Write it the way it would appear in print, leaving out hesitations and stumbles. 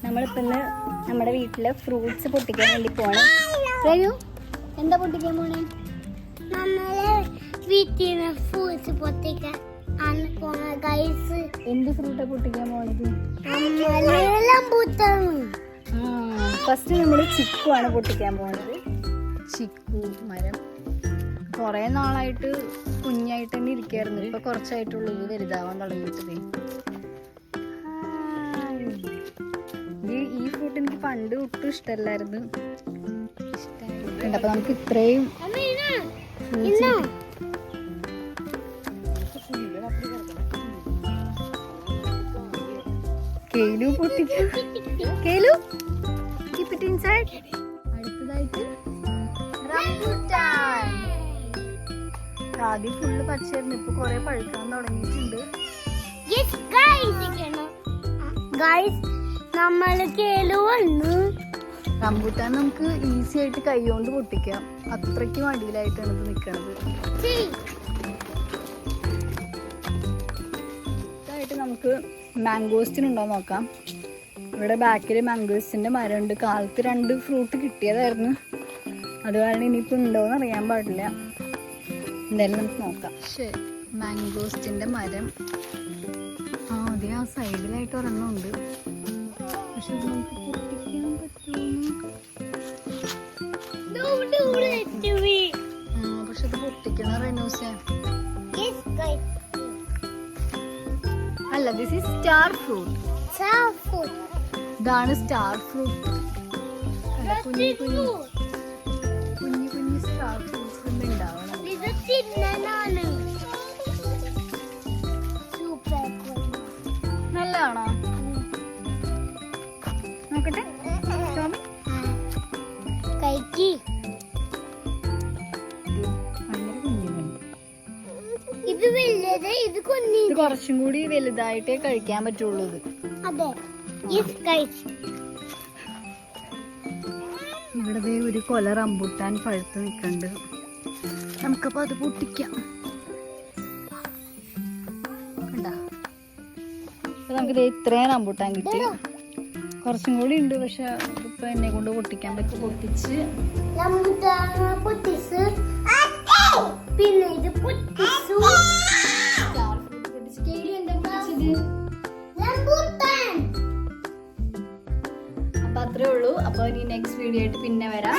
നമ്മളിപ്പോൾ ഇന്ന് നമ്മുടെ വീട്ടിൽ ഫ്രൂട്ട്സ് പൊട്ടിക്കാൻ വേണ്ടി പോകണം. റെനു എന്താ പൊട്ടിക്കാൻ പോണേ? നമ്മളെ വീട്ടിൽ ഫ്രൂട്ട്സ് പൊട്ടിക്കാൻ ഗൈസ്. എന്ത് ഫ്രൂട്ടാ പൊട്ടിക്കാൻ പോണത്? ഫസ്റ്റ് നമ്മൾ ചിക്കു ആണ് പൊട്ടിക്കാൻ പോണത്. ചിക്കു മരം കുറേ നാളായിട്ട് കുഞ്ഞായിട്ട് തന്നെ ഇരിക്കായിരുന്നു. ഇപ്പൊ കുറച്ചായിട്ടുള്ളൂ ഇത് വലുതാവാൻ തുടങ്ങിയിട്ടേ. ഈ ഫ്രൂട്ട് എനിക്ക് പണ്ട് ഒട്ടും ഇഷ്ടമല്ലായിരുന്നു. അപ്പൊ നമുക്ക് ഇത്രയും കേലു പൊട്ടിക്കും. Kelu keep it inside. അടുത്തതായിട്ട് റംബൂട്ടാൻ. ആദ്യം ഫുള്ള് പച്ചയായിരുന്നു, ഇപ്പൊ കൊറേ പഴുക്കാൻ തുടങ്ങിയിട്ടുണ്ട്. നമ്മള് കേലു വന്നു. റംബൂട്ടാൻ നമുക്ക് ഈസി ആയിട്ട് കൈകൊണ്ട് പൊട്ടിക്കാം. അത്രയ്ക്ക് മടിയിലായിട്ടാണ് ഇത് നിൽക്കുന്നത്. ഇതായിട്ട് നമുക്ക് മാംഗോസ്റ്റിനുണ്ടോ നോക്കാം. ഇവിടെ ബാക്കിൽ മാംഗോസ്റ്റിന്റെ മരമുണ്ട്. കാലത്ത് 2 ഫ്രൂട്ട് കിട്ടിയതായിരുന്നു, അത് കാരണം ഇനിയിപ്പോൾ ഉണ്ടോയെന്ന് അറിയാൻ പാടില്ല. എന്തായാലും നമുക്ക് നോക്കാം. ശരി, മാംഗോസ്റ്റിന്റെ മരം അതെ ആ സൈഡിലായിട്ട് ഒരെണ്ണമുണ്ട്. പക്ഷെ ഇത് നമുക്ക് പൊട്ടിക്കാൻ പറ്റുമോ? പക്ഷെ ഇത് പൊട്ടിക്കണ റെനൂസ അല്ല, ദിസ് ഈസ് സ്റ്റാർ ഫ്രൂട്ട്. ഇതാണ് സ്റ്റാർ ഫ്രൂട്ട്. കുഞ്ഞു കുഞ്ഞു കുഞ്ഞു കുഞ്ഞു സ്റ്റാർ ഫ്രൂട്ട്സ് ഉണ്ടാവണം. നല്ലതാണോ? നോക്കട്ടെ. ഇത് കുറച്ചും കൂടി വലുതായിട്ടേ കഴിക്കാൻ പറ്റുള്ളൂ. ഇവിടെ ഒരു കൊല റംബൂട്ടാൻ പഴുത്ത് നിൽക്കുന്നുണ്ട്. നമുക്കപ്പോ അത് പൊട്ടിക്കാം. നമുക്കിത് ഇത്രയും റംബൂട്ടാൻ കിട്ടി. കുറച്ചും കൂടി ഉണ്ട്, പക്ഷെ ഇപ്പൊ എന്നെ കൊണ്ട് പൊട്ടിക്കാൻ പറ്റും. പൊട്ടിച്ച് പിന്നെ ഇത് പൊട്ടിച്ചു. അപ്പൊ അത്രേ ഉള്ളൂ. അപ്പൊ ഇനി നെക്സ്റ്റ് വീഡിയോ ആയിട്ട് പിന്നെ വരാം.